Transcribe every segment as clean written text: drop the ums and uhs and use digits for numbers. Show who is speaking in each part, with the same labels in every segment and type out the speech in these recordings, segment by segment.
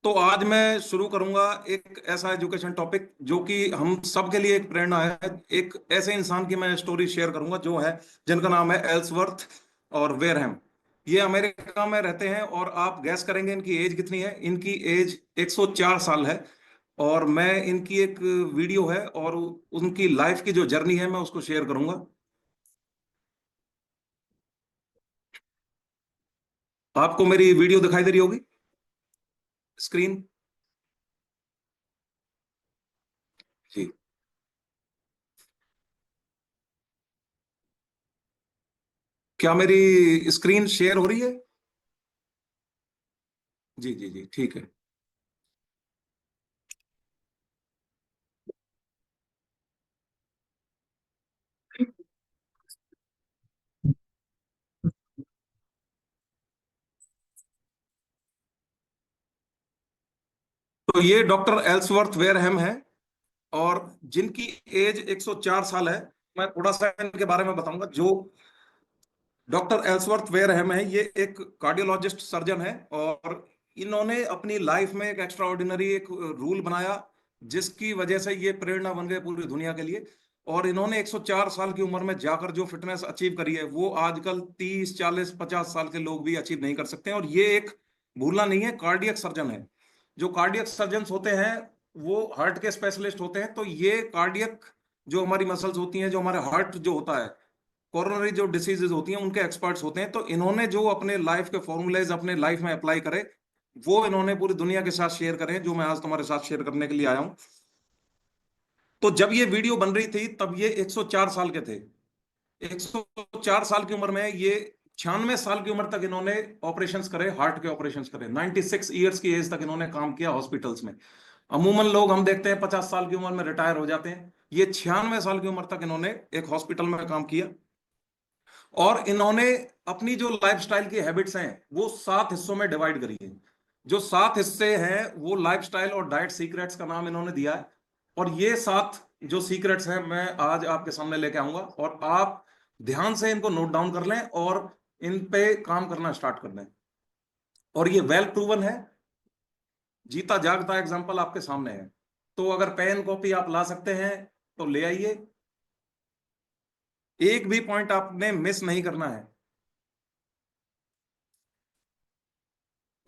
Speaker 1: तो आज मैं शुरू करूंगा एक ऐसा एजुकेशन टॉपिक जो कि हम सब के लिए एक प्रेरणा है। एक ऐसे इंसान की मैं स्टोरी शेयर करूंगा जो है जिनका नाम है एल्सवर्थ और वेरहम। ये अमेरिका में रहते हैं और आप गैस करेंगे इनकी एज कितनी है। इनकी एज 104 साल है। और मैं इनकी एक वीडियो है और उनकी लाइफ की जो जर्नी है मैं उसको शेयर करूंगा। आपको मेरी वीडियो दिखाई दे रही होगी स्क्रीन। जी। क्या मेरी स्क्रीन शेयर हो रही है? जी जी जी, ठीक है। तो ये डॉक्टर एल्सवर्थ वेरहम है और जिनकी एज 104 साल है। मैं थोड़ा सा इनके बारे में बताऊंगा। जो डॉक्टर एल्सवर्थ वेरहम है ये एक कार्डियोलॉजिस्ट सर्जन है और इन्होंने अपनी लाइफ में एक एक्स्ट्रा ऑर्डिनरी एक रूल बनाया जिसकी वजह से ये प्रेरणा बन गए पूरी दुनिया के लिए। और इन्होंने 104 साल की उम्र में जाकर जो फिटनेस अचीव करी है वो आजकल 30 40 50 साल के लोग भी अचीव नहीं कर सकते हैं। और ये एक भूलना नहीं है, कार्डियक सर्जन है। जो कार्डियक सर्जन होते हैं वो हार्ट के स्पेशलिस्ट होते हैं। तो ये कार्डियक जो हमारी मसल्स होती हैं, जो हमारे हार्ट जो होता है, कोरोनरी जो डिसीजेज होती हैं उनके एक्सपर्ट्स होते हैं। तो इन्होंने जो अपने लाइफ के फॉर्मूलेज अपने लाइफ में अप्लाई करे वो इन्होंने पूरी दुनिया के साथ शेयर करे, जो मैं आज तुम्हारे साथ शेयर करने के लिए आया हूं। तो जब ये वीडियो बन रही थी तब ये 104 साल के थे। 104 साल की उम्र में ये 96 साल की उम्र तक इन्होंने ऑपरेशंस करे, हार्ट के ऑपरेशंस करे। 96 ईयर्स की एज तक इन्होंने काम किया हॉस्पिटल्स में। अमूमन लोग हम देखते हैं 50 साल की उम्र में रिटायर हो जाते हैं। ये 96 साल की उम्र तक इन्होंने एक हॉस्पिटल में काम किया। और इन्होंने अपनी जो लाइफस्टाइल की हैबिट्स हैं वो 7 हिस्सों में डिवाइड करी है। जो 7 हिस्से हैं वो लाइफस्टाइल और डाइट सीक्रेट्स का नाम इन्होंने दिया है। और ये 7 जो सीक्रेट्स हैं मैं आज आपके सामने लेके आऊंगा और आप ध्यान से इनको नोट डाउन कर लें और इन पे काम करना स्टार्ट कर दें। और ये वेल प्रूवन है, जीता जागता एग्जाम्पल आपके सामने है। तो अगर पेन कॉपी आप ला सकते हैं तो ले आइए। एक भी पॉइंट आपने मिस नहीं करना है।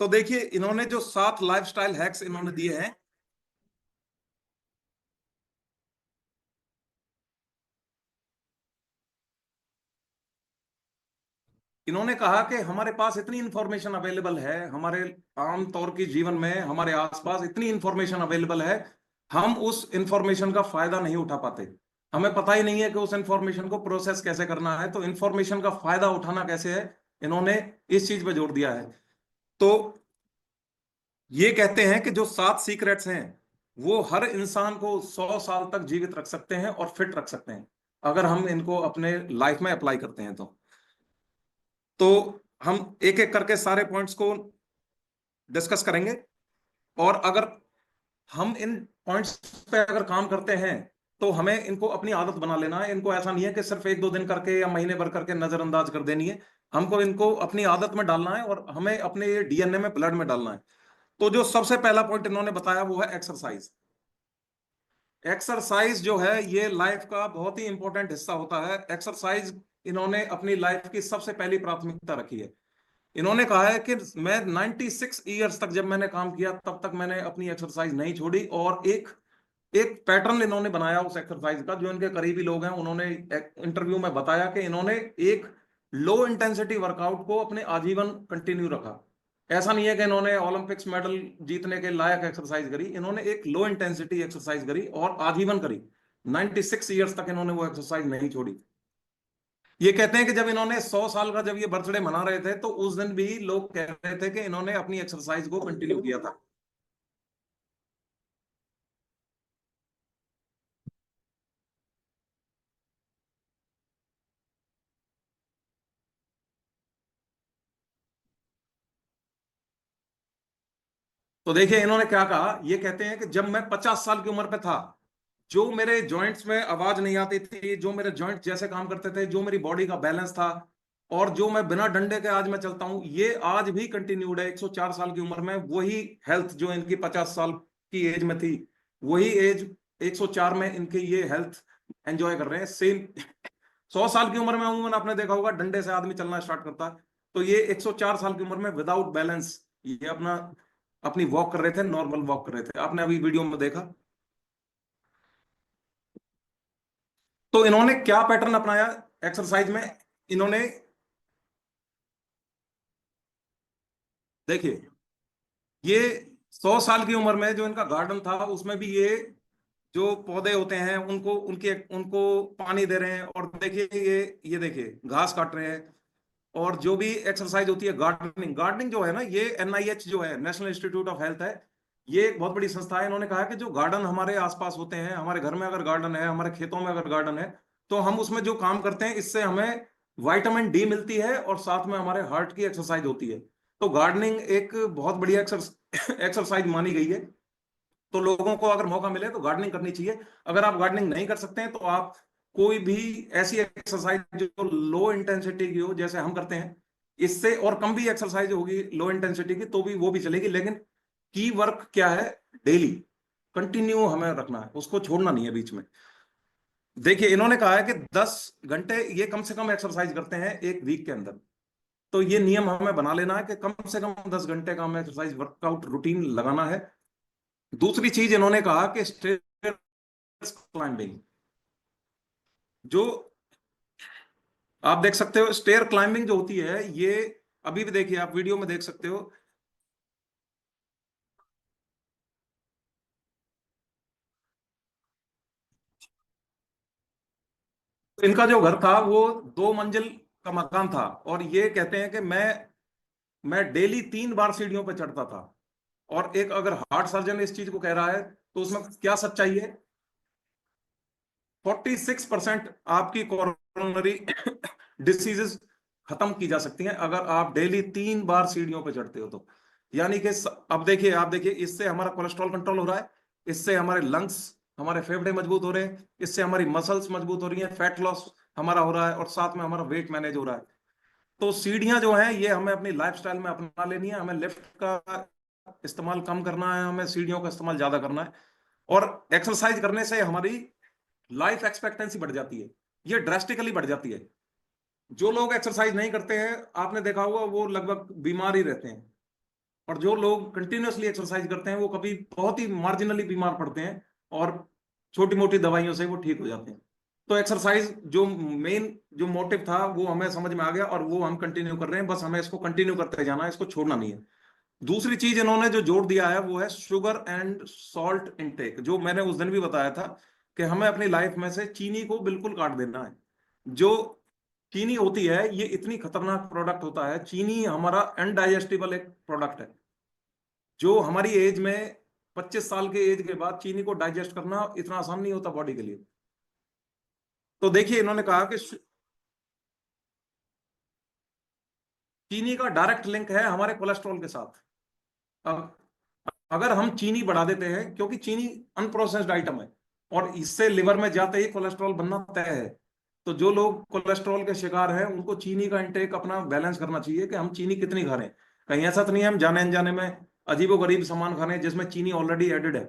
Speaker 1: तो देखिए इन्होंने जो 7 लाइफस्टाइल हैक्स इन्होंने दिए हैं। इन्होंने कहा कि हमारे पास इतनी इंफॉर्मेशन अवेलेबल है, हमारे आम तौर की जीवन में हमारे आसपास इतनी इंफॉर्मेशन अवेलेबल है, हम उस इंफॉर्मेशन का फायदा नहीं उठा पाते। हमें पता ही नहीं है कि उस इंफॉर्मेशन को प्रोसेस कैसे करना है, तो इंफॉर्मेशन का फायदा उठाना कैसे है, इन्होंने इस चीज पे जोर दिया है। तो ये कहते हैं कि जो 7 सीक्रेट्स हैं वो हर इंसान को 100 साल तक जीवित रख सकते हैं और फिट रख सकते हैं अगर हम इनको अपने लाइफ में अप्लाई करते हैं तो हम एक एक करके सारे पॉइंट्स को डिस्कस करेंगे। और अगर हम इन पॉइंट्स पे अगर काम करते हैं तो हमें इनको अपनी आदत बना लेना है। इनको ऐसा नहीं है कि सिर्फ एक दो दिन करके या महीने भर करके नजरअंदाज कर देनी है। हमको इनको अपनी आदत में डालना है और हमें अपने ये डीएनए में, ब्लड में डालना है। तो जो सबसे पहला पॉइंट इन्होंने बताया वो है एक्सरसाइज। एक्सरसाइज जो है ये लाइफ का बहुत ही इंपॉर्टेंट हिस्सा होता है। एक्सरसाइज इन्होंने अपनी लाइफ की सबसे पहली प्राथमिकता रखी है। इन्होंने कहा है कि मैं 96 ईयर्स तक जब मैंने काम किया तब तक मैंने अपनी एक्सरसाइज नहीं छोड़ी। और एक एक पैटर्न इन्होंने बनाया उस एक्सरसाइज का। जो इनके करीबी लोग हैं उन्होंने इंटरव्यू में बताया कि इन्होंने एक लो इंटेंसिटी वर्कआउट को अपने आजीवन कंटिन्यू रखा। ऐसा नहीं है कि इन्होंने ओलंपिक्स मेडल जीतने के लायक एक्सरसाइज करी, इन्होंने एक लो इंटेंसिटी एक्सरसाइज करी और आजीवन करी। 96 ईयर्स तक इन्होंने वो एक्सरसाइज नहीं छोड़ी। ये कहते हैं कि जब इन्होंने 100 साल का जब ये बर्थडे मना रहे थे तो उस दिन भी लोग कह रहे थे कि इन्होंने अपनी एक्सरसाइज को कंटिन्यू किया था। तो देखिए इन्होंने क्या कहा। ये कहते हैं कि जब मैं 50 साल की उम्र पे था, जो मेरे जॉइंट्स में आवाज नहीं आती थी, जो मेरे जॉइंट जैसे काम करते थे, जो मेरी बॉडी का बैलेंस था, और जो मैं बिना डंडे के आज मैं चलता हूं, ये आज भी कंटिन्यूड है 104 साल की उम्र में। वही हेल्थ जो इनकी 50 साल की एज में थी, वही एज 104 में इनके ये हेल्थ एंजॉय कर रहे हैं सेम। 100 साल की उम्र में अमूमन आपने देखा होगा डंडे से आदमी चलना स्टार्ट करता है, तो ये 104 साल की उम्र में विदाउट बैलेंस ये अपनी वॉक कर रहे थे, नॉर्मल वॉक कर रहे थे। आपने अभी वीडियो में देखा। तो इन्होंने क्या पैटर्न अपनाया एक्सरसाइज में? इन्होंने, देखिए, ये 100 साल की उम्र में जो इनका गार्डन था उसमें भी ये जो पौधे होते हैं उनको उनके उनको पानी दे रहे हैं। और देखिए ये देखिए घास काट रहे हैं। और जो भी एक्सरसाइज होती है गार्डनिंग, गार्डनिंग जो है ना, ये एनआईएच जो है, नेशनल इंस्टीट्यूट ऑफ हेल्थ है, ये एक बहुत बड़ी संस्था है। इन्होंने कहा कि जो गार्डन हमारे आसपास होते हैं, हमारे घर में अगर गार्डन है, हमारे खेतों में अगर गार्डन है, तो हम उसमें जो काम करते हैं इससे हमें विटामिन डी मिलती है और साथ में हमारे हार्ट की एक्सरसाइज होती है। तो गार्डनिंग एक बहुत बढ़िया एक्सरसाइज मानी गई है। तो लोगों को अगर मौका मिले तो गार्डनिंग करनी चाहिए। अगर आप गार्डनिंग नहीं कर सकते हैं तो आप कोई भी ऐसी एक्सरसाइज जो लो इंटेंसिटी की हो, जैसे हम करते हैं, इससे और कम भी एक्सरसाइज होगी लो इंटेंसिटी की तो भी वो भी चलेगी। लेकिन की वर्क क्या है, डेली कंटिन्यू हमें रखना है, उसको छोड़ना नहीं है बीच में। देखिए इन्होंने कहा है कि 10 घंटे ये कम से कम एक्सरसाइज करते हैं एक वीक के अंदर। तो ये नियम हमें बना लेना है कि कम से कम 10 घंटे का हमें एक्सरसाइज वर्कआउट रूटीन लगाना है। दूसरी चीज इन्होंने कहा कि स्टेयर क्लाइंबिंग, जो आप देख सकते हो स्टेयर क्लाइंबिंग जो होती है, ये अभी भी देखिए, आप वीडियो में देख सकते हो। इनका जो घर था वो 2 मंजिल का मकान था, और ये कहते हैं कि मैं डेली 3 बार सीढ़ियों पर चढ़ता था। और एक अगर हार्ट सर्जन इस चीज को कह रहा है तो उसमें क्या सच्चाई है? 46% आपकी कोरोनरी डिसीजेस खत्म की जा सकती हैं अगर आप डेली 3 बार सीढ़ियों पर चढ़ते हो तो। यानी कि अब देखिए, आप देखिए, इससे हमारा कोलेस्ट्रॉल कंट्रोल हो रहा है, इससे हमारे लंग्स, हमारे फेफड़े मजबूत हो रहे हैं, इससे हमारी मसल्स मजबूत हो रही हैं, फैट लॉस हमारा हो रहा है, और साथ में हमारा वेट मैनेज हो रहा है। तो सीढ़ियां जो हैं ये हमें अपनी लाइफस्टाइल में अपना लेनी है। हमें लिफ्ट का इस्तेमाल कम करना है, हमें सीढ़ियों का इस्तेमाल ज्यादा करना है। और एक्सरसाइज करने से हमारी लाइफ एक्सपेक्टेंसी बढ़ जाती है, ये ड्रास्टिकली बढ़ जाती है। जो लोग एक्सरसाइज नहीं करते हैं, आपने देखा होगा, वो लगभग बीमार ही रहते हैं। और जो लोग कंटिन्यूअसली एक्सरसाइज करते हैं वो कभी बहुत ही मार्जिनली बीमार पड़ते हैं, और छोटी मोटी दवाइयों से वो ठीक हो जाते हैं। तो एक्सरसाइज जो मेन जो मोटिव था वो हमें समझ में आ गया, और वो हम कंटिन्यू कर रहे हैं। बस हमें इसको कंटिन्यू करते जाना है, इसको छोड़ना नहीं है। दूसरी चीज इन्होंने जो जोड़ दिया है वो है शुगर एंड सॉल्ट इनटेक, जो मैंने उस दिन भी बताया था कि हमें अपनी लाइफ में से चीनी को बिल्कुल काट देना है। जो चीनी होती है ये इतनी खतरनाक प्रोडक्ट होता है, चीनी हमारा अनडाइजेस्टिबल एक प्रोडक्ट है, जो हमारी एज में 25 साल के एज के बाद चीनी को डाइजेस्ट करना इतना आसान नहीं होता बॉडी के लिए। तो देखिए इन्होंने कहा कि चीनी का डायरेक्ट लिंक है हमारे कोलेस्ट्रॉल के साथ। अब अगर हम चीनी बढ़ा देते हैं, क्योंकि चीनी अनप्रोसेस्ड आइटम है और इससे लिवर में जाते ही कोलेस्ट्रॉल बनना तय है। तो जो लोग कोलेस्ट्रॉल के शिकार हैं उनको चीनी का इंटेक अपना बैलेंस करना चाहिए कि हम चीनी कितनी खा रहे हैं। कहीं ऐसा तो नहीं है हम जाने अनजाने में अजीबोगरीब सामान खा रहे हैं जिसमें चीनी ऑलरेडी एडेड है।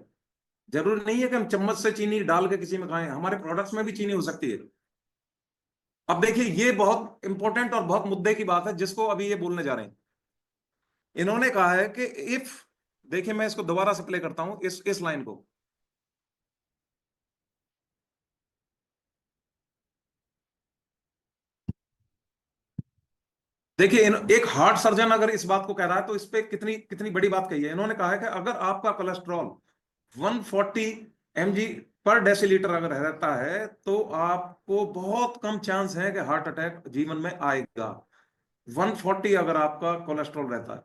Speaker 1: जरूरी नहीं है कि हम चम्मच से चीनी डाल के किसी में खाएं, हमारे प्रोडक्ट्स में भी चीनी हो सकती है। अब देखिए ये बहुत इंपॉर्टेंट और बहुत मुद्दे की बात है जिसको अभी ये बोलने जा रहे हैं। इन्होंने कहा है कि इफ, देखिए मैं इसको दोबारा से प्ले करता हूं इस लाइन को। देखिए एक हार्ट सर्जन अगर इस बात को कह रहा है तो इस पे कितनी कितनी बड़ी बात कही है। इन्होंने कहा है कि अगर आपका कोलेस्ट्रॉल 140 mg पर डेसीलीटर अगर रहता है तो आपको बहुत कम चांस है कि हार्ट अटैक जीवन में आएगा। 140 अगर आपका कोलेस्ट्रॉल रहता है,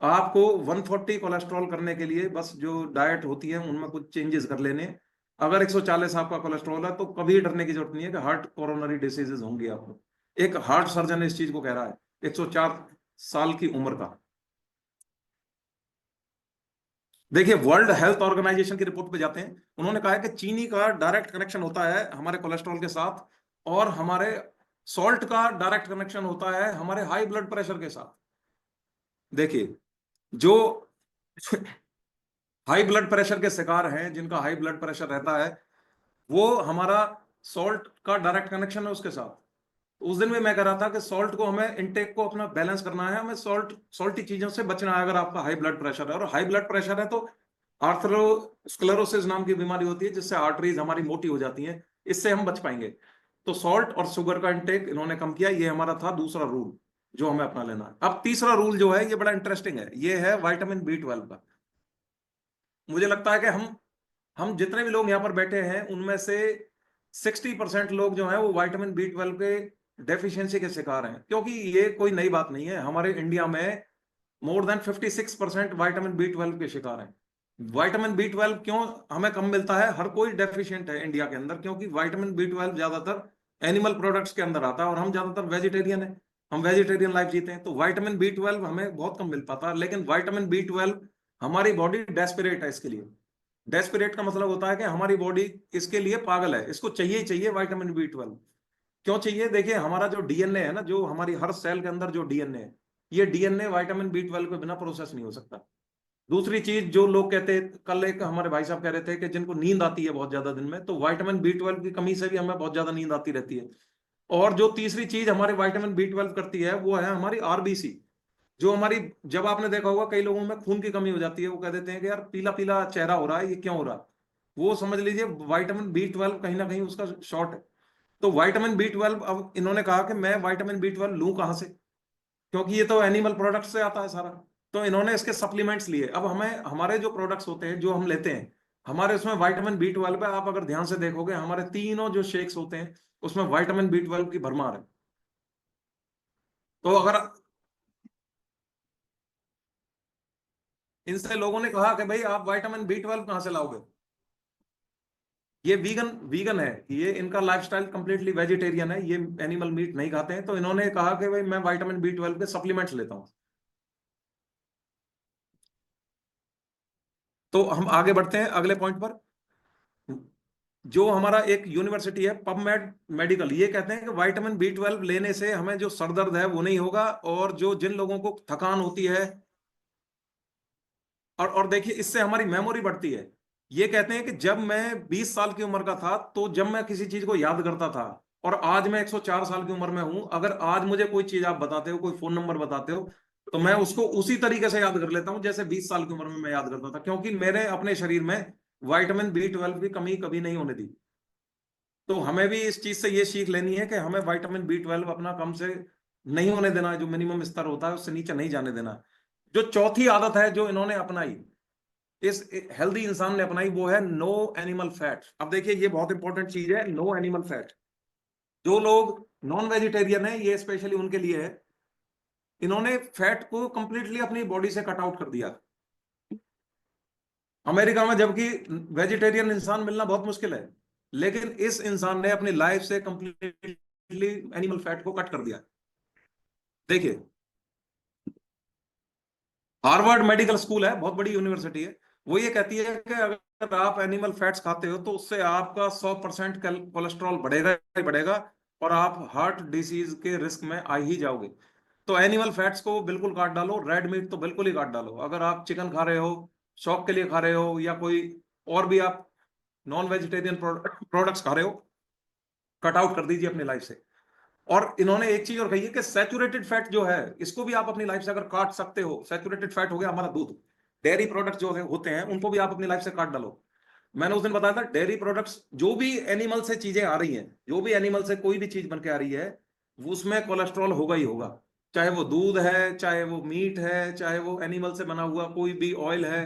Speaker 1: आपको 140 कोलेस्ट्रॉल करने के लिए बस जो डाइट होती है उनमें कुछ चेंजेस कर लेने हैं। अगर 140 आपका कोलेस्ट्रॉल है तो कभी डरने की जरूरत नहीं है कि हार्ट कोरोनरी डिसीजेज होंगी आपको। एक हार्ट सर्जन इस चीज को कह रहा है, 104 साल की उम्र का। देखिए वर्ल्ड हेल्थ ऑर्गेनाइजेशन की रिपोर्ट पे जाते हैं, उन्होंने कहा है कि चीनी का डायरेक्ट कनेक्शन होता है हमारे कोलेस्ट्रॉल के साथ और हमारे सॉल्ट का डायरेक्ट कनेक्शन होता है हमारे हाई ब्लड प्रेशर के साथ। देखिए, जो हाई ब्लड प्रेशर के शिकार हैं, जिनका हाई ब्लड प्रेशर रहता है, वो हमारा सॉल्ट का डायरेक्ट कनेक्शन है उसके साथ। उस दिन में मैं कह रहा था कि सॉल्ट को हमें इनटेक को अपना बैलेंस करना है, हमें सॉल्टी चीजों से बचना है। अगर आपका हाई ब्लड प्रेशर है, और हाई ब्लड प्रेशर है, तो आर्थरोस्क्लेरोसिस नाम की बीमारी होती है, जिससे आर्टरीज हमारी मोटी हो जाती हैं, इससे हम बच पाएंगे। तो सॉल्ट और शुगर का इंटेक इन्होंने कम किया, ये हमारा था दूसरा रूल जो हमें अपना लेना है। अब तीसरा रूल जो है, ये बड़ा इंटरेस्टिंग है, ये है विटामिन B12 का। मुझे लगता है कि हम जितने भी लोग यहाँ पर बैठे हैं, उनमें से 60% लोग जो हैं वो विटामिन B12 के डेफिशिएंसी के शिकार हैं। क्योंकि ये कोई नई बात नहीं है, हमारे इंडिया में मोर देन 56% विटामिन B12 के शिकार हैं। विटामिन B12 क्यों हमें कम मिलता है? हर कोई डेफिशिएंट है इंडिया के अंदर, क्योंकि विटामिन B12 ज्यादातर एनिमल प्रोडक्ट्स के अंदर आता है, और हम ज्यादातर वेजिटेरियन है, हम वेजिटेरियन लाइफ जीते हैं। तो विटामिन B12 हमें बहुत कम मिल पाता है। लेकिन विटामिन B12, हमारी बॉडी डेस्परेट है इसके लिए। डेस्परेट का मतलब होता है कि हमारी बॉडी इसके लिए पागल है, इसको चाहिए ही चाहिए विटामिन B12। क्यों चाहिए? देखिए, हमारा जो डीएनए है ना, जो हमारी हर सेल के अंदर जो डीएनए है, ये डीएनए विटामिन B12 के बिना प्रोसेस नहीं हो सकता। दूसरी चीज, जो लोग कहते हैं, कल एक हमारे भाई साहब कह रहे थे कि जिनको नींद आती है बहुत ज्यादा दिन में, तो विटामिन B12 की कमी से भी हमें बहुत ज्यादा नींद आती रहती है। और जो तीसरी चीज हमारे विटामिन B12 करती है, वो है हमारी आरबीसी। जो हमारी, जब आपने देखा होगा कई लोगों में खून की कमी हो जाती है, वो कह देते हैं कि यार पीला पीला चेहरा हो रहा है, ये क्यों हो रहा है? वो समझ लीजिए विटामिन B12 कहीं ना कहीं उसका शॉर्ट है। तो विटामिन B12, अब इन्होंने कहा कि मैं विटामिन B12 लूं कहां से, क्योंकि ये तो एनिमल प्रोडक्ट से आता है सारा। तो इन्होंने इसके सप्लीमेंट्स लिए। अब हमें हमारे जो प्रोडक्ट्स होते हैं, जो हम लेते हैं, हमारे उसमें विटामिन B12 है। आप अगर ध्यान से देखोगे, हमारे तीनों जो शेक्स होते हैं, उसमें विटामिन B12 की भरमार है। तो अगर इनसे लोगों ने कहा कि भाई आप विटामिन B12 कहां से लाओगे, ये वीगन वीगन है, ये इनका लाइफस्टाइल कंप्लीटली वेजिटेरियन है, ये एनिमल मीट नहीं खाते हैं। तो इन्होंने कहा कि भाई मैं विटामिन B12 के सप्लीमेंट्स लेता हूं। तो हम आगे बढ़ते हैं अगले पॉइंट पर। जो हमारा एक यूनिवर्सिटी है, पबमेड मेडिकल, ये कहते हैं कि विटामिन B12 लेने से हमें जो सर दर्द है वो नहीं होगा, और जो जिन लोगों को थकान होती है, और देखिए, इससे हमारी मेमोरी बढ़ती है। ये कहते हैं कि जब मैं 20 साल की उम्र का था, तो जब मैं किसी चीज को याद करता था, और आज मैं 104 साल की उम्र में हूं, अगर आज मुझे कोई चीज आप बताते हो, कोई फोन नंबर बताते हो, तो मैं उसको उसी तरीके से याद कर लेता हूं जैसे 20 साल की उम्र में मैं याद करता था, क्योंकि मेरे अपने शरीर में विटामिन B12 की कमी कभी नहीं होने दी। तो हमें भी इस चीज से ये सीख लेनी है कि हमें विटामिन B12 अपना कम से नहीं होने देना है, जो मिनिमम स्तर होता है उससे नीचे नहीं जाने देना है। जो चौथी आदत है जो इन्होंने अपनाई, इस हेल्दी इंसान ने अपनाई, वो है नो एनिमल फैट। अब देखिए, ये बहुत इंपॉर्टेंट चीज है, नो एनिमल फैट। जो लोग नॉन वेजिटेरियन है, ये स्पेशली उनके लिए है। इन्होंने फैट को कंप्लीटली अपनी बॉडी से कट आउट कर दिया। अमेरिका में जबकि वेजिटेरियन इंसान मिलना बहुत मुश्किल है, लेकिन इस इंसान ने अपनी लाइफ से कंप्लीटली एनिमल फैट को कट कर दिया। देखिए, हार्वर्ड मेडिकल स्कूल है, बहुत बड़ी यूनिवर्सिटी है, वो ये कहती है कि अगर आप एनिमल फैट्स खाते हो, तो उससे आपका 100% कोलेस्ट्रॉल बढ़ेगा ही बढ़ेगा, और आप हार्ट डिसीज के रिस्क में आ ही जाओगे। तो एनिमल फैट्स को बिल्कुल काट डालो, रेड मीट तो बिल्कुल ही काट डालो। अगर आप चिकन खा रहे हो, शौक के लिए खा रहे हो, या कोई और भी आप नॉन वेजिटेरियन प्रोडक्ट्स खा रहे हो, कट आउट कर दीजिए अपनी लाइफ से। और इन्होंने एक चीज और कही है कि सैचुरेटेड फैट जो है, इसको भी आप अपनी लाइफ से अगर काट सकते हो। सैचुरेटेड फैट हो गया हमारा दूध, डेयरी प्रोडक्ट्स जो होते हैं, उनको भी आप अपनी लाइफ से काट डालो। मैंने उस दिन बताया था, डेयरी प्रोडक्ट्स, जो भी एनिमल से चीजें आ रही हैं, जो भी एनिमल से कोई भी चीज बन के आ रही है, वो उसमें कोलेस्ट्रॉल होगा ही होगा। चाहे वो दूध है, चाहे वो मीट है, चाहे वो एनिमल से बना हुआ कोई भी ऑयल है,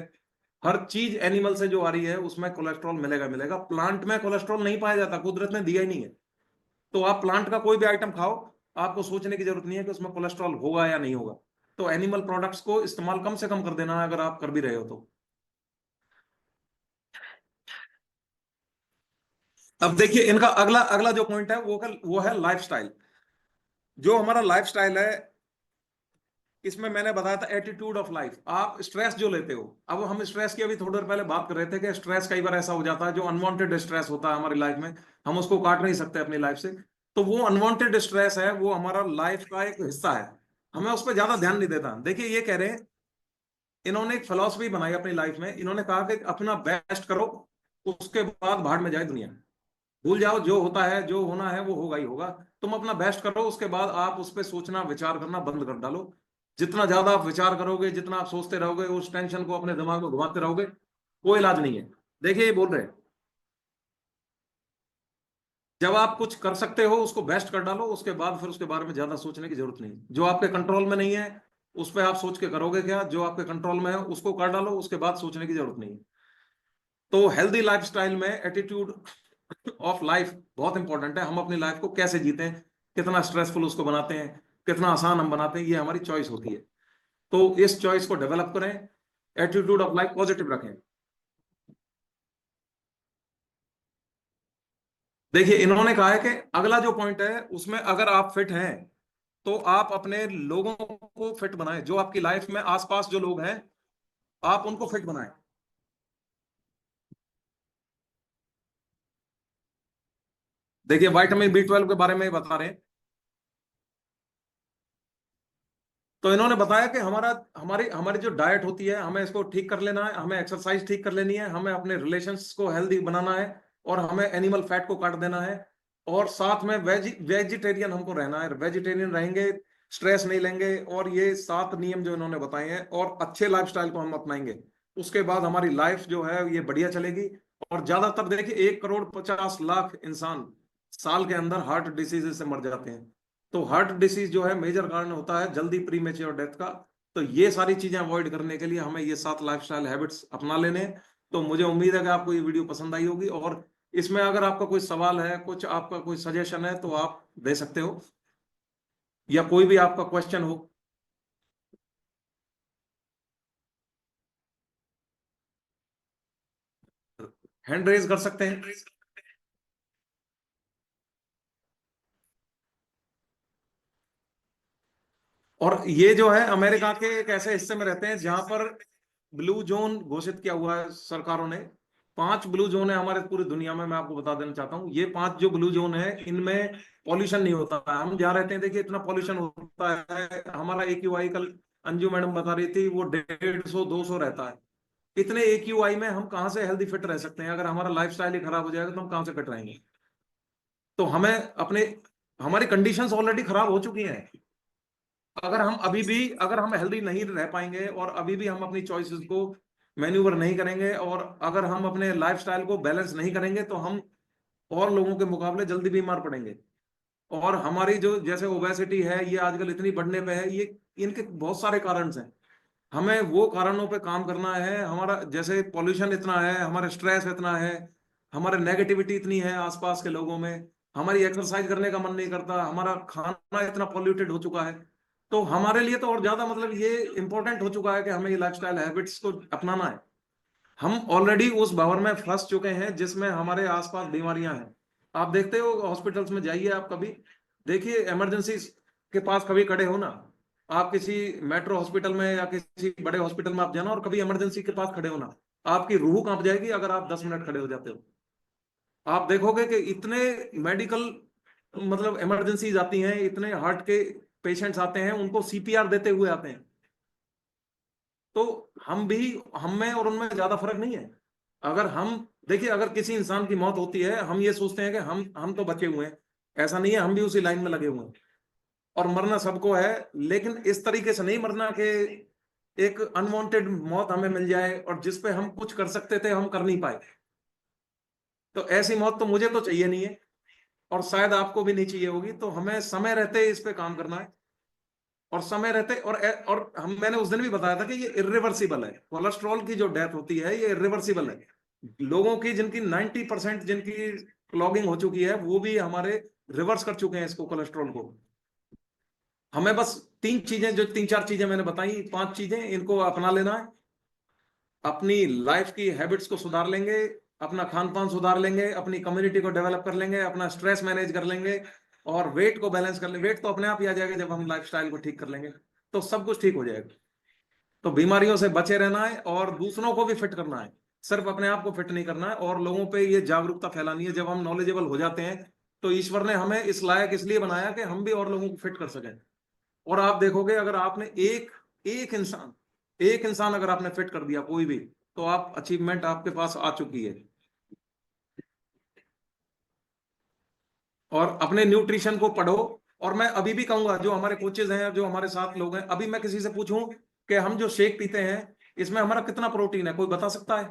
Speaker 1: हर चीज एनिमल से जो आ रही है उसमें कोलेस्ट्रॉल मिलेगा मिलेगा। प्लांट में कोलेस्ट्रॉल नहीं पाया जाता, कुदरत ने दिया ही नहीं है। तो आप प्लांट का कोई भी आइटम खाओ, आपको सोचने की जरूरत नहीं है कि उसमें कोलेस्ट्रॉल होगा या नहीं होगा। तो एनिमल प्रोडक्ट्स को इस्तेमाल कम से कम कर देना है, अगर आप कर भी रहे हो तो। अब देखिए, इनका अगला अगला जो पॉइंट है, वो है लाइफस्टाइल। जो हमारा लाइफस्टाइल है, इसमें मैंने बताया था एटीट्यूड ऑफ लाइफ। आप स्ट्रेस जो लेते हो, अब हम स्ट्रेस की अभी थोड़ी देर पहले बात कर रहे थे कि स्ट्रेस कई बार ऐसा हो जाता है, जो अनवांटेड स्ट्रेस होता है हमारी लाइफ में, हम उसको काट नहीं सकते अपनी लाइफ से। तो वो अनवांटेड स्ट्रेस है, वो हमारा लाइफ का एक हिस्सा है, हमें उस पर ज्यादा ध्यान नहीं देता। देखिए ये कह रहे हैं, इन्होंने एक फिलॉसफी बनाई अपनी लाइफ में, इन्होंने कहा कि अपना बेस्ट करो, उसके बाद भाड़ में जाए दुनिया, भूल जाओ जो होता है, जो होना है वो होगा ही होगा। तुम अपना बेस्ट करो, उसके बाद आप उस पर सोचना विचार करना बंद कर डालो। जितना ज्यादा आप विचार करोगे, जितना आप सोचते रहोगे, उस टेंशन को अपने दिमाग में घुमाते रहोगे, कोई इलाज नहीं है। देखिए ये बोल रहे हैं, जब आप कुछ कर सकते हो उसको बेस्ट कर डालो, उसके बाद फिर उसके बारे में ज्यादा सोचने की जरूरत नहीं। जो आपके कंट्रोल में नहीं है उस पर आप सोच के करोगे क्या, जो आपके कंट्रोल में है उसको कर डालो, उसके बाद सोचने की जरूरत नहीं। तो हेल्दी लाइफस्टाइल में एटीट्यूड ऑफ लाइफ बहुत इंपॉर्टेंट है। हम अपनी लाइफ को कैसे जीते हैं, कितना स्ट्रेसफुल उसको बनाते हैं, कितना आसान हम बनाते हैं, ये हमारी चॉइस होती है। तो इस चॉइस को डेवलप करें, एटीट्यूड ऑफ लाइफ पॉजिटिव रखें। देखिए इन्होंने कहा है कि अगला जो पॉइंट है उसमें, अगर आप फिट हैं तो आप अपने लोगों को फिट बनाएं, जो आपकी लाइफ में आसपास जो लोग हैं आप उनको फिट बनाएं। देखिए विटामिन B12 के बारे में बता रहे हैं, तो इन्होंने बताया कि हमारा हमारी हमारी जो डाइट होती है हमें इसको ठीक कर लेना है, हमें एक्सरसाइज ठीक कर लेनी है, हमें अपने रिलेशंस को हेल्दी बनाना है, और हमें एनिमल फैट को काट देना है, और साथ में वेजिटेरियन हमको रहना है। वेजिटेरियन रहेंगे, स्ट्रेस नहीं लेंगे, और ये 7 नियम जो इन्होंने बताए हैं और अच्छे लाइफस्टाइल को हम अपनाएंगे, उसके बाद हमारी लाइफ जो है ये बढ़िया चलेगी। और ज्यादातर देखिए 1,50,00,000 इंसान साल के अंदर हार्ट डिसीज से मर जाते हैं। तो हार्ट डिसीज जो है मेजर कारण होता है जल्दी प्री मेच्योर डेथ का। तो ये सारी चीजें अवॉइड करने के लिए हमें ये 7 लाइफस्टाइल हैबिट्स अपना लेने हैं। तो मुझे उम्मीद है कि आपको ये वीडियो पसंद आई होगी, और इसमें अगर आपका कोई सवाल है, कुछ आपका कोई सजेशन है तो आप दे सकते हो, या कोई भी आपका क्वेश्चन हो। हैंड रेज कर सकते हैं। और ये जो है अमेरिका के एक ऐसे हिस्से में रहते हैं जहां पर ब्लू जोन घोषित किया हुआ है सरकारों ने। 5 ब्लू जोन है हमारे पूरी दुनिया में, मैं आपको बता देना चाहता हूँ। ये 5 जो ब्लू जोन है इनमें पॉल्यूशन नहीं होता है। हम जहाँ रहते हैं देखिए इतना पॉल्यूशन होता है, हमारा AQI कल अंजू मैडम बता रही थी वो 150-200 रहता है। इतने AQI में हम कहाँ से हेल्दी फिट रह सकते हैं? अगर हमारा लाइफस्टाइल ही खराब हो जाएगा तो हम कहाँ से फिट रहेंगे? तो हमें अपने, हमारी कंडीशंस ऑलरेडी खराब हो चुकी हैं। अगर हम हेल्दी नहीं रह पाएंगे और अभी भी हम अपनी चॉइसेस को मैन्यूवर नहीं करेंगे, और अगर हम अपने लाइफस्टाइल को बैलेंस नहीं करेंगे, तो हम और लोगों के मुकाबले जल्दी बीमार पड़ेंगे। और हमारी जो जैसे ओबेसिटी है ये आजकल इतनी बढ़ने पे है, ये इनके बहुत सारे कारण हैं। हमें वो कारणों पे काम करना है। हमारा जैसे पॉल्यूशन इतना है, हमारा स्ट्रेस इतना है, हमारे नेगेटिविटी इतनी है आसपास के लोगों में, हमारी एक्सरसाइज करने का मन नहीं करता, हमारा खाना इतना पॉल्यूटेड हो चुका है। तो हमारे लिए तो और ज्यादा मतलब ये इंपॉर्टेंट हो चुका है कि हमें ये लाइफस्टाइल हैबिट्स को अपनाना है। हम ऑलरेडी उस भंवर में फंस चुके हैं जिसमें हमारे आसपास बीमारियां हैं। आप देखते हो हॉस्पिटल्स में जाइए, आप कभी देखिए इमरजेंसी के पास कभी खड़े हो ना, आप किसी मेट्रो हॉस्पिटल में या किसी बड़े हॉस्पिटल में आप जाना और कभी इमरजेंसी के पास खड़े हो ना, आपकी रूह कांप जाएगी अगर आप 10 मिनट खड़े हो जाते हो। आप देखोगे कि इतने मेडिकल मतलब इमरजेंसीज आती हैं, इतने हार्ट के पेशेंट्स आते हैं, उनको CPR देते हुए आते हैं। तो हम भी, हम में और उनमें ज्यादा फर्क नहीं है। अगर हम देखिए, अगर किसी इंसान की मौत होती है हम ये सोचते हैं कि हम तो बचे हुए हैं, ऐसा नहीं है, हम भी उसी लाइन में लगे हुए हैं, और मरना सबको है। लेकिन इस तरीके से नहीं मरना कि एक अनवांटेड मौत हमें मिल जाए और जिसपे हम कुछ कर सकते थे हम कर नहीं पाए। तो ऐसी मौत तो मुझे तो चाहिए नहीं है, और शायद आपको भी नहीं चाहिए होगी। तो हमें समय रहते इस पे काम करना है, और समय रहते, और हम मैंने उस दिन भी बताया था कि ये इरिवर्सिबल है। कोलेस्ट्रॉल की जो डेथ होती है ये इरिवर्सिबल है। लोगों की जिनकी 90% जिनकी क्लॉगिंग हो चुकी है वो भी हमारे रिवर्स कर चुके हैं इसको, कोलेस्ट्रॉल को। हमें बस 3 चीजें, जो 3-4 चीजें मैंने बताई, 5 चीजें, इनको अपना लेना है। अपनी लाइफ की हैबिट्स को सुधार लेंगे, अपना खान पान सुधार लेंगे, अपनी कम्युनिटी को डेवलप कर लेंगे, अपना स्ट्रेस मैनेज कर लेंगे, और वेट को बैलेंस कर लेंगे। वेट तो अपने आप ही आ जाएगा जब हम लाइफस्टाइल को ठीक कर लेंगे, तो सब कुछ ठीक हो जाएगा। तो बीमारियों से बचे रहना है और दूसरों को भी फिट करना है, सिर्फ अपने आप को फिट नहीं करना है। और लोगों पे ये जागरूकता फैलानी है। जब हम नॉलेजेबल हो जाते हैं तो ईश्वर ने हमें इस लायक इसलिए बनाया कि हम भी और लोगों को फिट कर सकें। और आप देखोगे अगर आपने एक एक इंसान अगर आपने फिट कर दिया कोई भी, तो आप अचीवमेंट आपके पास आ चुकी है। और अपने न्यूट्रिशन को पढ़ो। और मैं अभी भी कहूंगा, जो हमारे कोचेज हैं, जो हमारे साथ लोग हैं, अभी मैं किसी से पूछूं कि हम जो शेक पीते हैं इसमें हमारा कितना प्रोटीन है, कोई बता सकता है?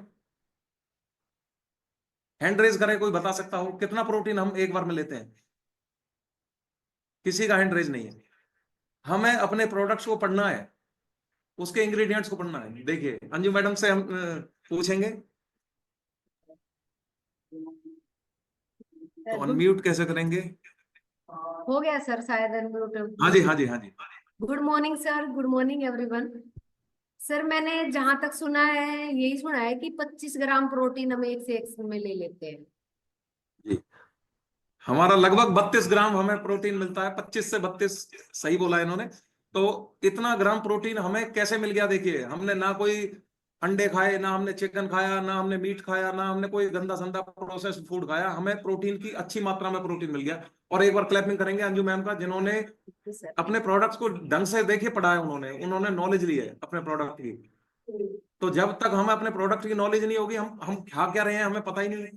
Speaker 1: हैंड रेज करें, कोई बता सकता हो कितना प्रोटीन हम एक बार में लेते हैं? किसी का हैंड रेज नहीं है। हमें अपने प्रोडक्ट्स को पढ़ना है, उसके इंग्रेडिएंट्स को पढ़ना है। देखिए अंजू मैडम से हम पूछेंगे, तो अनम्यूट कैसे करेंगे?
Speaker 2: हो गया सर शायद अनम्यूट।
Speaker 1: हाँ जी, हाँ जी, हाँ जी।
Speaker 2: Good morning sir, good morning everyone. Sir मैंने जहां तक सुना है, यही सुना है कि 25 ग्राम प्रोटीन हम एक से एक में ले लेते हैं।
Speaker 1: जी, हमारा लगभग 32 ग्राम हमें प्रोटीन मिलता है, 25 से 32, सही बोला इन्होंने। तो इतना ग्राम प्रोटीन हमें कैसे मिल गया? देखिए, हमने ना कोई अंडे खाए, ना हमने चिकन खाया, ना हमने मीट खाया, ना हमने कोई गंदा संदा प्रोसेस्ड फूड खाया, हमें प्रोटीन की अच्छी मात्रा में प्रोटीन मिल गया। और एक बार क्लैपिंग करेंगे अंजू मैम का, जिन्होंने
Speaker 2: सर
Speaker 1: अपने प्रोडक्ट्स को ढंग से देखिए पढ़ा है, उन्होंने उन्होंने नॉलेज ली है अपने प्रोडक्ट की। तो जब तक हमें अपने प्रोडक्ट की नॉलेज नहीं होगी, हम खा क्या रहे हैं हमें पता ही नहीं है।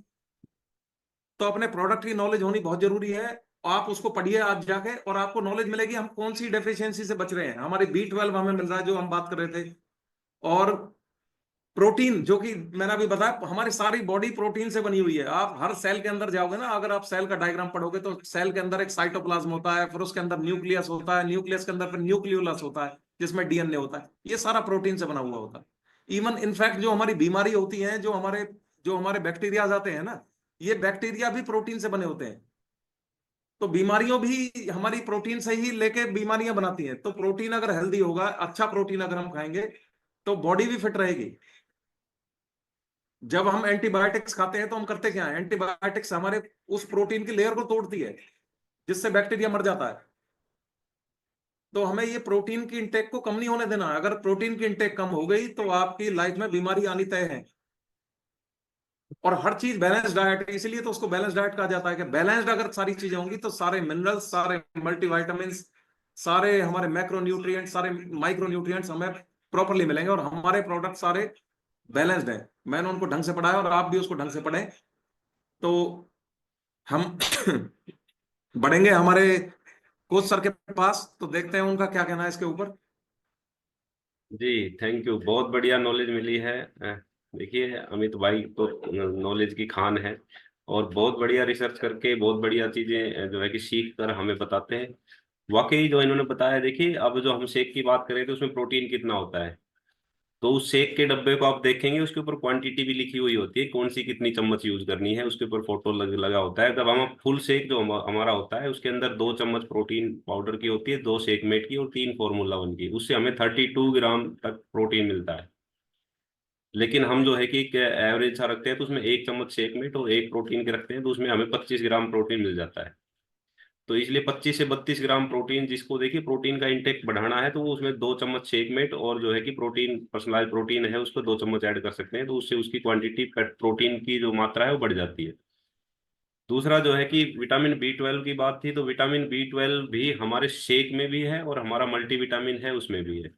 Speaker 1: तो अपने प्रोडक्ट की नॉलेज होनी बहुत जरूरी है। आप उसको पढ़िए आज जाके, और आपको नॉलेज मिलेगी हम कौन सी डेफिशिएंसी से बच रहे हैं। हमारी B12 हमें मिल रहा है, जो हम बात कर रहे थे। और प्रोटीन, जो कि मैंने अभी बताया, हमारी सारी बॉडी प्रोटीन से बनी हुई है। आप हर सेल के अंदर जाओगे ना, अगर आप सेल का डायग्राम पढ़ोगे, तो सेल के अंदर एक साइटोप्लाज्म होता है, फिर उसके अंदर न्यूक्लियस होता है, न्यूक्लियस के अंदर फिर न्यूक्लियोलस होता है, जिसमें DNA होता है। ये सारा प्रोटीन से बना हुआ होता है। इवन इनफैक्ट जो हमारी बीमारी होती है, जो हमारे बैक्टीरिया आते हैं ना, ये बैक्टीरिया भी प्रोटीन से बने होते हैं। तो बीमारियों भी हमारी प्रोटीन से ही लेके बीमारियां बनाती हैं। तो प्रोटीन अगर हेल्दी होगा, अच्छा प्रोटीन अगर हम खाएंगे, तो बॉडी भी फिट रहेगी। जब हम एंटीबायोटिक्स खाते हैं तो हम करते क्या है? एंटीबायोटिक्स हमारे उस प्रोटीन की लेयर को तोड़ती है, जिससे बैक्टीरिया मर जाता है। तो हमें ये प्रोटीन की इंटेक को कम नहीं होने देना है। अगर प्रोटीन की इंटेक कम हो गई, तो आपकी लाइफ में बीमारी आनी तय है। और हर चीज बैलेंस डाइट है, इसलिए तो उसको बैलेंस डाइट कहा जाता है। कि बैलेंस्ड अगर सारी चीजें होंगी, तो सारे मिनरल्स, सारे मल्टीविटामिन्स, सारे हमारे मैक्रो न्यूट्रिएंट्स, सारे माइक्रो न्यूट्रिएंट्स हमें प्रॉपरली मिलेंगे। और हमारे प्रोडक्ट सारे बैलेंस्ड है। मैंने उनको ढंग से पढ़ाया, और आप भी उसको ढंग से पढ़ें, तो हम बढ़ेंगे हमारे कोच सर के पास। तो देखते हैं उनका क्या कहना है इसके ऊपर।
Speaker 3: जी थैंक यू, बहुत बढ़िया नॉलेज मिली है। देखिए अमित भाई तो नॉलेज की खान है, और बहुत बढ़िया रिसर्च करके बहुत बढ़िया चीजें जो है कि सीख कर हमें बताते हैं। वाकई जो इन्होंने बताया, देखिए अब जो हम शेक की बात करें तो उसमें प्रोटीन कितना होता है, तो उस शेक के डब्बे को आप देखेंगे, उसके ऊपर क्वांटिटी भी लिखी हुई होती है, कौन सी कितनी चम्मच यूज करनी है, उसके ऊपर फोटो लगा होता है। तब हम फुल शेक जो हमारा होता है, उसके अंदर 2 चम्मच प्रोटीन पाउडर की होती है, 2 शेक मेट की और 3 फार्मूला 1 की, उससे हमें 32 ग्राम तक प्रोटीन मिलता है। लेकिन हम जो है कि एवरेज सा रखते हैं, तो उसमें 1 चम्मच शेक मेट और एक प्रोटीन के रखते हैं, तो उसमें हमें 25 ग्राम प्रोटीन मिल जाता है। तो इसलिए 25 से 32 ग्राम प्रोटीन, जिसको देखिए प्रोटीन का इंटेक बढ़ाना है, तो वो उसमें 2 चम्मच शेकमेट और जो है कि प्रोटीन, पर्सनलाइज प्रोटीन है, उसको 2 चम्मच ऐड कर सकते हैं, तो उससे उसकी क्वांटिटी प्रोटीन की जो मात्रा है वो बढ़ जाती है। दूसरा जो है कि विटामिन B12 की बात थी, तो विटामिन B12 भी हमारे शेक में भी है, और हमारा मल्टीविटामिन है उसमें भी है।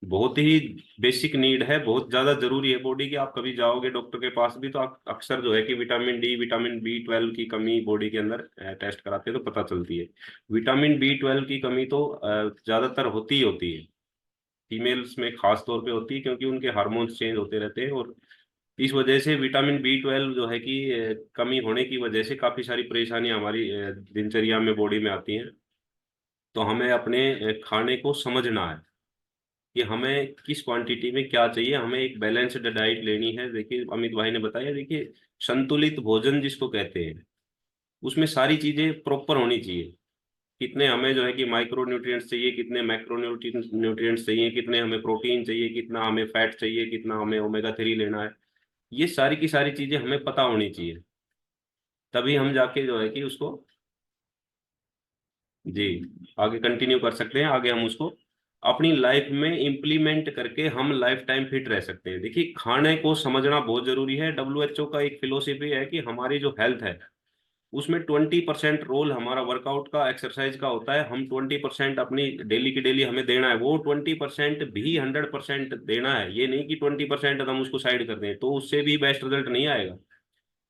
Speaker 3: बहुत ही बेसिक नीड है, बहुत ज्यादा जरूरी है बॉडी की। आप कभी जाओगे डॉक्टर के पास भी, तो आप अक्सर जो है कि विटामिन D, विटामिन B12 की कमी बॉडी के अंदर टेस्ट कराते हैं तो पता चलती है। विटामिन B12 की कमी तो ज्यादातर होती ही होती है, फीमेल्स में खास तौर पे होती है, क्योंकि उनके हार्मोन्स चेंज होते रहते हैं। और इस वजह से विटामिन B12 जो है कि कमी होने की वजह से काफी सारी परेशानियां हमारी दिनचर्या में, बॉडी में आती हैं। तो हमें अपने खाने को समझना है कि हमें किस क्वांटिटी में क्या चाहिए, हमें एक बैलेंस्ड डाइट लेनी है। देखिए अमित भाई ने बताया, देखिए संतुलित भोजन जिसको कहते हैं, उसमें सारी चीजें प्रॉपर होनी चाहिए। कितने हमें जो है कि माइक्रो न्यूट्रिएंट्स चाहिए, कितने मैक्रो न्यूट्रिएंट्स चाहिए, कितने हमें प्रोटीन चाहिए, कितना हमें फैट चाहिए, कितना हमें ओमेगा 3 लेना है, ये सारी की सारी चीजें हमें पता होनी चाहिए। तभी हम जाके जो है कि उसको, जी, आगे कंटिन्यू कर सकते हैं। आगे हम उसको अपनी लाइफ में इम्प्लीमेंट करके हम लाइफ टाइम फिट रह सकते हैं। देखिए खाने को समझना बहुत जरूरी है। WHO का एक फिलोसफी है कि हमारी जो हेल्थ है उसमें 20% रोल हमारा वर्कआउट का, एक्सरसाइज का होता है। हम 20% अपनी डेली की डेली हमें देना है, वो 20% भी 100% देना है। ये नहीं कि 20% हम उसको साइड कर दें, तो उससे भी बेस्ट रिजल्ट नहीं आएगा।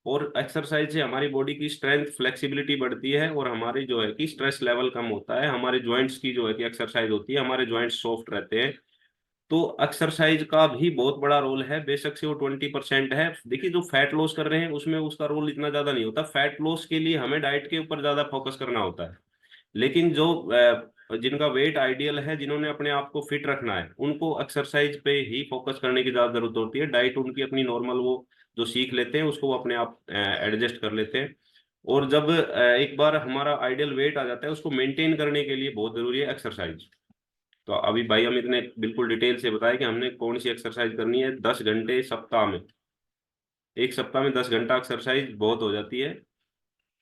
Speaker 3: और एक्सरसाइज से हमारी बॉडी की स्ट्रेंथ, फ्लेक्सिबिलिटी बढ़ती है, और हमारी जो है कि स्ट्रेस लेवल कम होता है। हमारे जॉइंट्स की जो है कि एक्सरसाइज होती है, हमारे जॉइंट्स सॉफ्ट रहते हैं। तो एक्सरसाइज का भी बहुत बड़ा रोल है, बेशक से वो 20% है। देखिए, जो फैट लॉस कर रहे हैं उसमें उसका रोल इतना ज्यादा नहीं होता। फैट लॉस के लिए हमें डाइट के ऊपर ज्यादा फोकस करना होता है। लेकिन जो जिनका वेट आइडियल है, जिन्होंने अपने आप को फिट रखना है, उनको एक्सरसाइज पे ही फोकस करने की ज्यादा जरूरत होती है। डाइट उनकी अपनी नॉर्मल, वो जो सीख लेते हैं उसको वो अपने आप एडजस्ट कर लेते हैं। और जब एक बार हमारा आइडियल वेट आ जाता है, उसको मेंटेन करने के लिए बहुत जरूरी है एक्सरसाइज। तो अभी भाई अमित ने बिल्कुल डिटेल से बताया कि हमने कौन सी एक्सरसाइज करनी है। 10 घंटे सप्ताह में, एक सप्ताह में 10 घंटा एक्सरसाइज बहुत हो जाती है।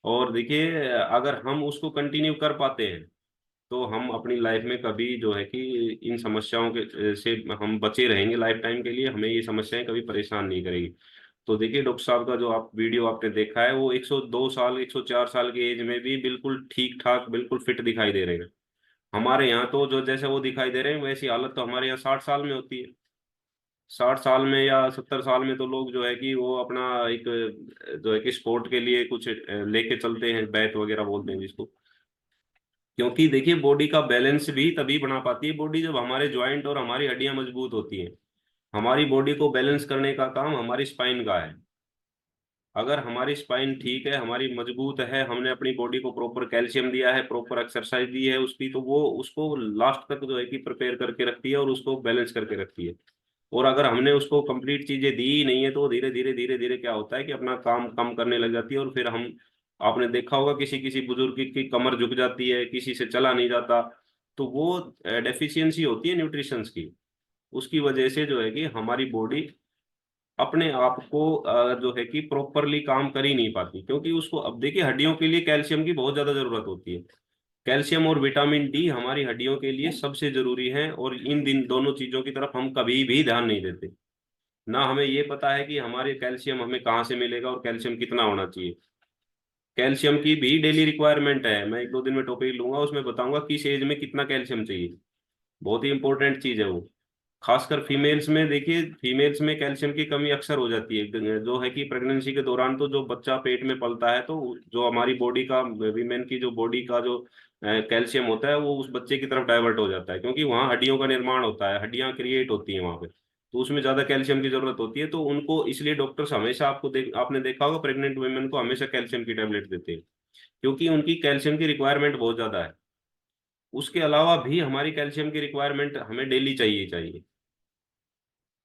Speaker 3: और देखिए, अगर हम उसको कंटिन्यू कर पाते हैं, तो हम अपनी लाइफ में कभी जो है कि इन समस्याओं के से हम बचे रहेंगे लाइफ टाइम के लिए। हमें ये समस्याएं कभी परेशान नहीं करेगी। तो देखिए, डॉक्टर साहब का जो आप वीडियो आपने देखा है, वो 102 साल 104 साल की एज में भी बिल्कुल ठीक ठाक, बिल्कुल फिट दिखाई दे रहे हैं। हमारे यहाँ तो जो जैसे वो दिखाई दे रहे हैं, वैसी हालत तो हमारे यहाँ 60 साल में होती है। 60 साल में या 70 साल में तो लोग जो है कि वो अपना एक जो है कि स्पोर्ट के लिए कुछ लेके चलते हैं, बैट वगैरह बोलते हैं जिसको। क्योंकि देखिए, बॉडी का बैलेंस भी तभी बना पाती है बॉडी, जब हमारे ज्वाइंट और हमारी हड्डियां मजबूत होती हैं। हमारी बॉडी को बैलेंस करने का काम हमारी स्पाइन का है। अगर हमारी स्पाइन ठीक है, हमारी मजबूत है, हमने अपनी बॉडी को प्रॉपर कैल्शियम दिया है, प्रॉपर एक्सरसाइज दी है उसकी, तो वो उसको लास्ट तक जो है कि प्रिपेयर करके रखती है और उसको बैलेंस करके रखती है। और अगर हमने उसको कंप्लीट चीजें दी ही नहीं है, तो धीरे धीरे धीरे धीरे क्या होता है कि अपना काम कम करने लग जाती है। और फिर हम, आपने देखा होगा किसी किसी बुजुर्ग की कमर झुक जाती है, किसी से चला नहीं जाता। तो वो डेफिशिएंसी होती है न्यूट्रिशंस की। उसकी वजह से जो है कि हमारी बॉडी अपने आप को जो है कि प्रॉपरली काम कर ही नहीं पाती। क्योंकि उसको, अब देखिए, हड्डियों के लिए कैल्शियम की बहुत ज्यादा जरूरत होती है। कैल्शियम और विटामिन डी हमारी हड्डियों के लिए सबसे जरूरी है, और इन दिन दोनों चीजों की तरफ हम कभी भी ध्यान नहीं देते। ना हमें ये पता है कि हमारे कैल्शियम हमें कहाँ से मिलेगा और कैल्शियम कितना होना चाहिए। कैल्शियम की भी डेली रिक्वायरमेंट है। मैं 1-2 दिन में टॉपिक लूंगा, उसमें बताऊंगा किस एज में कितना कैल्शियम चाहिए। बहुत ही इंपॉर्टेंट चीज है वो। खासकर फीमेल्स में, देखिए फीमेल्स में कैल्शियम की कमी अक्सर हो जाती है। जो है कि प्रेगनेंसी के दौरान, तो जो बच्चा पेट में पलता है, तो जो हमारी बॉडी का, वीमेन की जो बॉडी का जो कैल्शियम होता है, वो उस बच्चे की तरफ डाइवर्ट हो जाता है। क्योंकि वहाँ हड्डियों का निर्माण होता है, हड्डियां क्रिएट होती हैं वहाँ पे, तो उसमें ज्यादा कैल्शियम की जरूरत होती है। तो उनको इसलिए डॉक्टर्स हमेशा, आपने देखा होगा, प्रेग्नेंट वुमेन को हमेशा कैल्शियम की टेबलेट देते हैं, क्योंकि उनकी कैल्शियम की रिक्वायरमेंट बहुत ज्यादा है। उसके अलावा भी हमारी कैल्शियम की रिक्वायरमेंट हमें डेली चाहिए चाहिए।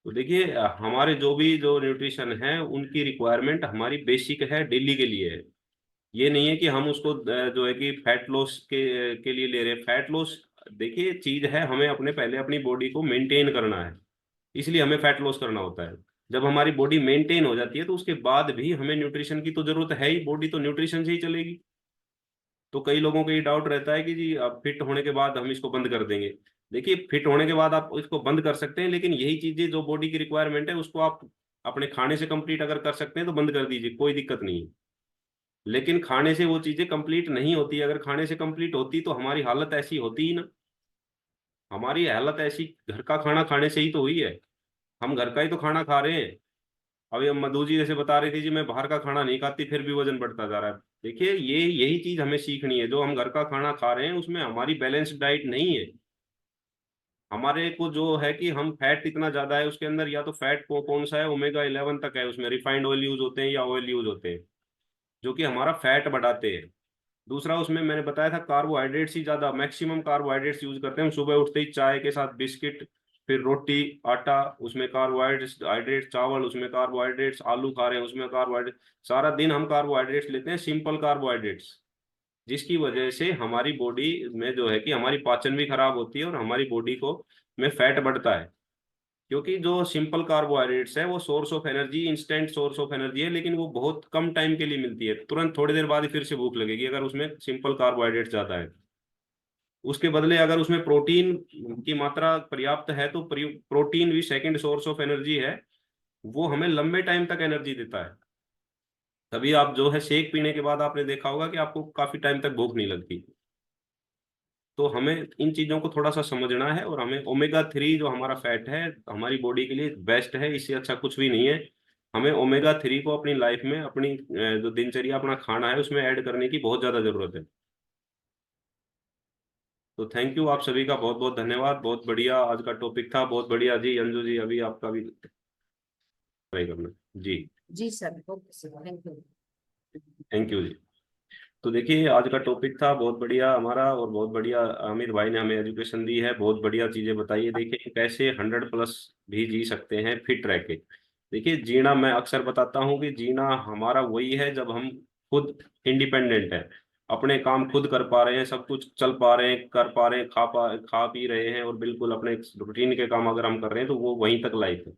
Speaker 3: तो देखिए, हमारे जो न्यूट्रिशन है, उनकी रिक्वायरमेंट हमारी बेसिक है, डेली के लिए है। ये नहीं है कि हम उसको जो है कि फैट लॉस के लिए ले रहे हैं। फैट लॉस, देखिए, चीज है, हमें अपने पहले अपनी बॉडी को मेंटेन करना है, इसलिए हमें फैट लॉस करना होता है। जब हमारी बॉडी मेंटेन हो जाती है, तो उसके बाद भी हमें न्यूट्रिशन की तो जरूरत है ही। बॉडी तो न्यूट्रिशन से ही चलेगी। तो कई लोगों को ये डाउट रहता है कि जी, अब फिट होने के बाद हम इसको बंद कर देंगे। देखिए, फिट होने के बाद आप इसको बंद कर सकते हैं, लेकिन यही चीजें जो बॉडी की रिक्वायरमेंट है, उसको आप अपने खाने से कंप्लीट अगर कर सकते हैं तो बंद कर दीजिए, कोई दिक्कत नहीं है। लेकिन खाने से वो चीजें कंप्लीट नहीं होती। अगर खाने से कंप्लीट होती तो हमारी हालत ऐसी होती ही ना। हमारी हालत ऐसी घर का खाना खाने से ही तो हुई है। हम घर का ही तो खाना खा रहे हैं। अभी हम, मधु जी जैसे बता रही थी, जी मैं बाहर का खाना नहीं खाती, फिर भी वजन बढ़ता जा रहा है। देखिए, ये यही चीज हमें सीखनी है। जो हम घर का खाना खा रहे हैं, उसमें हमारी बैलेंस्ड डाइट नहीं है। हमारे को जो है कि हम, फैट इतना ज्यादा है उसके अंदर, या तो फैट को कौन सा है, ओमेगा 11 तक है उसमें। रिफाइंड ऑयल यूज होते हैं या ऑयल यूज होते हैं, जो कि हमारा फैट बढ़ाते हैं। दूसरा, उसमें मैंने बताया था, कार्बोहाइड्रेट्स ही ज्यादा, मैक्सिमम कार्बोहाइड्रेट्स यूज करते हैं हम। सुबह उठते ही चाय के साथ बिस्किट, फिर रोटी, आटा, उसमें कार्बोहाइड्रेट्स, हाइड्रेट, चावल उसमें कार्बोहाइड्रेट्स, आलू खा रहे हैं उसमें कार्बोहाइड्रेट। सारा दिन हम कार्बोहाइड्रेट्स लेते हैं, सिंपल कार्बोहाइड्रेट्स, जिसकी वजह से हमारी बॉडी में जो है कि हमारी पाचन भी खराब होती है, और हमारी बॉडी को में फैट बढ़ता है। क्योंकि जो सिंपल कार्बोहाइड्रेट्स है, वो source of energy, instant source of energy है, लेकिन वो बहुत कम टाइम के लिए मिलती है। तुरंत थोड़ी देर बाद ही फिर से भूख लगेगी अगर उसमें सिंपल कार्बोहाइड्रेट ज्यादा है। उसके बदले अगर उसमें प्रोटीन की मात्रा पर्याप्त है, तो प्रोटीन भी सेकंड सोर्स ऑफ एनर्जी है। वो हमें लंबे टाइम तक एनर्जी देता है। तभी आप जो है शेक पीने के बाद आपने देखा होगा कि आपको काफी टाइम तक भूख नहीं लगती। तो हमें इन चीजों को थोड़ा सा समझना है, और हमें ओमेगा 3 जो हमारा फैट है हमारी बॉडी के लिए बेस्ट है, इससे अच्छा कुछ भी नहीं है। हमें ओमेगा 3 को अपनी लाइफ में, अपनी जो दिनचर्या, अपना खाना है उसमें ऐड करने की बहुत ज्यादा जरूरत है। तो थैंक यू, आप सभी का बहुत बहुत धन्यवाद। बहुत बढ़िया आज का टॉपिक था, बहुत बढ़िया जी। अंजू जी अभी आपका भी ट्राई करना जी।
Speaker 2: जी sir, okay sir, thank you.
Speaker 3: Thank you जी। तो देखिए आज का टॉपिक था बहुत बढ़िया हमारा, और बहुत बढ़िया अमित भाई ने हमें एजुकेशन दी है, बहुत बढ़िया चीजें बताई है। देखिए कैसे 100+ भी जी सकते हैं फिट रह के। देखिए जीना, मैं अक्सर बताता हूँ कि जीना हमारा वही है जब हम खुद इंडिपेंडेंट है, अपने काम खुद कर पा रहे हैं, सब कुछ चल पा रहे हैं, कर पा रहे हैं, खा पी रहे हैं, और बिल्कुल अपने रूटीन के काम अगर हम कर रहे हैं तो वो वहीं तक लाइफ है।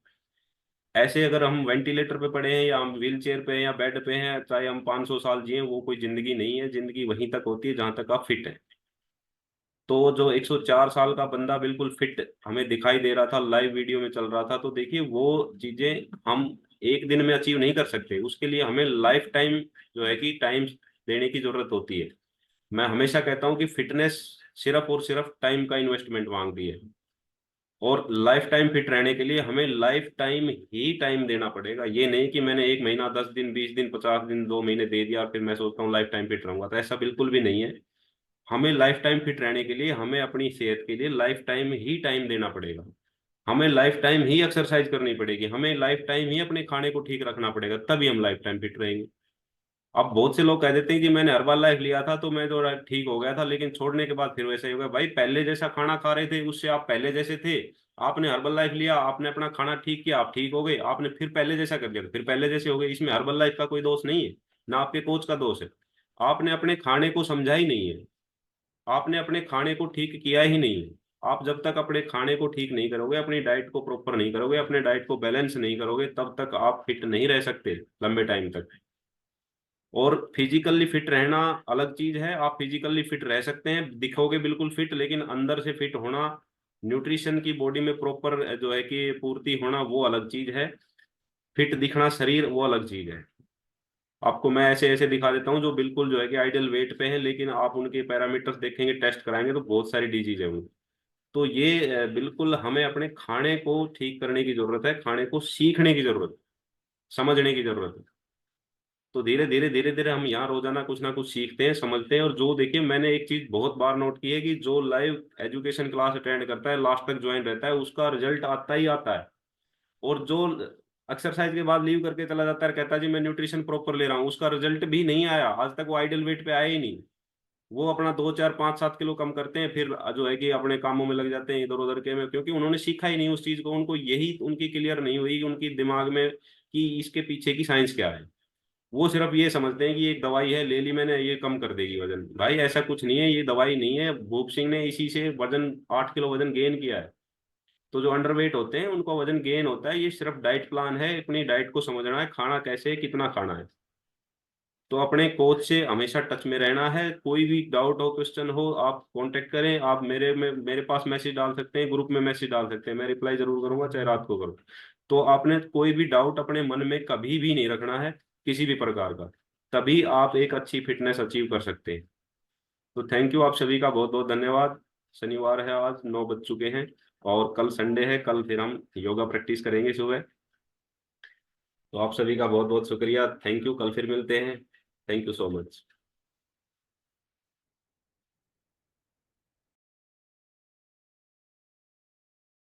Speaker 3: ऐसे अगर हम वेंटिलेटर पे पड़े हैं, या हम व्हील चेयर पे हैं, या बेड पे हैं, चाहे हम 500 साल जिए, वो कोई जिंदगी नहीं है। जिंदगी वहीं तक होती है जहां तक आप फिट हैं। तो जो 104 साल का बंदा बिल्कुल फिट हमें दिखाई दे रहा था, लाइव वीडियो में चल रहा था, तो देखिए वो चीजें हम एक दिन में अचीव नहीं कर सकते। उसके लिए हमें लाइफ टाइम जो है कि टाइम देने की जरूरत होती है। मैं हमेशा कहता हूँ कि फिटनेस सिर्फ और सिर्फ टाइम का इन्वेस्टमेंट मांगती है, और लाइफ टाइम फिट रहने के लिए हमें लाइफ टाइम ही टाइम देना पड़ेगा। ये नहीं कि मैंने 1 महीना, 10 दिन, 20 दिन, 50 दिन, 2 महीने दे दिया फिर मैं सोचता हूँ लाइफ टाइम फिट रहूंगा, तो ऐसा बिल्कुल भी नहीं है। हमें लाइफ टाइम फिट रहने के लिए हमें अपनी सेहत के लिए लाइफ टाइम ही टाइम देना पड़ेगा। हमें लाइफ टाइम ही एक्सरसाइज करनी पड़ेगी, हमें लाइफ टाइम ही अपने खाने को ठीक रखना पड़ेगा, तभी हम लाइफ टाइम फिट रहेंगे। अब बहुत से लोग कह देते हैं कि मैंने हर्बल लाइफ लिया था तो मैं तो ठीक हो गया था, लेकिन छोड़ने के बाद फिर वैसे ही हो गया। भाई पहले जैसा खाना खा रहे थे उससे आप पहले जैसे थे, आपने हर्बल लाइफ लिया, आपने अपना खाना ठीक किया, आप ठीक हो गए, आपने फिर पहले जैसा कर दिया तो फिर पहले जैसे हो गए। इसमें हर्बल लाइफ का कोई दोष नहीं है, ना आपके कोच का दोष है। आपने अपने खाने को समझा ही नहीं है, आपने अपने खाने को ठीक किया ही नहीं है। आप जब तक अपने खाने को ठीक नहीं करोगे, अपनी डाइट को प्रॉपर नहीं करोगे, अपने डाइट को बैलेंस नहीं करोगे, तब तक आप फिट नहीं रह सकते लंबे टाइम तक। और फिजिकली फिट रहना अलग चीज है। आप फिजिकली फिट रह सकते हैं, दिखोगे बिल्कुल फिट, लेकिन अंदर से फिट होना, न्यूट्रिशन की बॉडी में प्रॉपर जो है कि पूर्ति होना, वो अलग चीज है। फिट दिखना शरीर वो अलग चीज है। आपको मैं ऐसे ऐसे दिखा देता हूँ जो बिल्कुल जो है कि आइडियल वेट पे हैं, लेकिन आप उनके पैरामीटर्स देखेंगे, टेस्ट कराएंगे तो बहुत सारी डिजीज है उनकी। तो ये बिल्कुल हमें अपने खाने को ठीक करने की जरूरत है, खाने को सीखने की जरूरत है, समझने की जरूरत है। तो धीरे धीरे धीरे धीरे हम यहाँ रोजाना कुछ ना कुछ सीखते हैं, समझते हैं। और जो देखिए मैंने एक चीज बहुत बार नोट की है कि जो लाइव एजुकेशन क्लास अटेंड करता है, लास्ट तक ज्वाइन रहता है, उसका रिजल्ट आता ही आता है। और जो एक्सरसाइज के बाद लीव करके चला जाता है, कहता है जी मैं न्यूट्रिशन प्रॉपर ले रहा हूँ, उसका रिजल्ट भी नहीं आया आज तक, वो आइडियल वेट पे आया ही नहीं। वो अपना 2 4 5 7 किलो कम करते हैं, फिर जो है कि अपने कामों में लग जाते हैं इधर उधर के में, क्योंकि उन्होंने सीखा ही नहीं उस चीज को। उनको यही उनकी क्लियर नहीं हुई उनकी दिमाग में कि इसके पीछे की साइंस क्या है। वो सिर्फ ये समझते हैं कि एक दवाई है, ले ली मैंने, ये कम कर देगी वजन। भाई ऐसा कुछ नहीं है, ये दवाई नहीं है। भूप सिंह ने इसी से वजन 8 किलो वजन गेन किया है। तो जो अंडरवेट होते हैं उनका वजन गेन होता है, ये सिर्फ डाइट प्लान है। अपनी डाइट को समझना है, खाना कैसे है, कितना खाना है। तो अपने कोच से हमेशा टच में रहना है। कोई भी डाउट हो, क्वेश्चन हो, आप कांटेक्ट करें। आप मेरे पास मैसेज डाल सकते हैं, ग्रुप में मैसेज डाल सकते हैं, मैं रिप्लाई जरूर करूंगा, चाहे रात को करूँ। तो आपने कोई भी डाउट अपने मन में कभी भी नहीं रखना है, किसी भी प्रकार का। तभी आप एक अच्छी फिटनेस अचीव कर सकते हैं। तो थैंक यू, आप सभी का बहुत बहुत धन्यवाद। शनिवार है, आज 9 बज चुके हैं, और कल संडे है, कल फिर हम योगा प्रैक्टिस करेंगे सुबह। तो आप सभी का बहुत बहुत शुक्रिया, थैंक यू। कल फिर मिलते हैं। Thank you so much.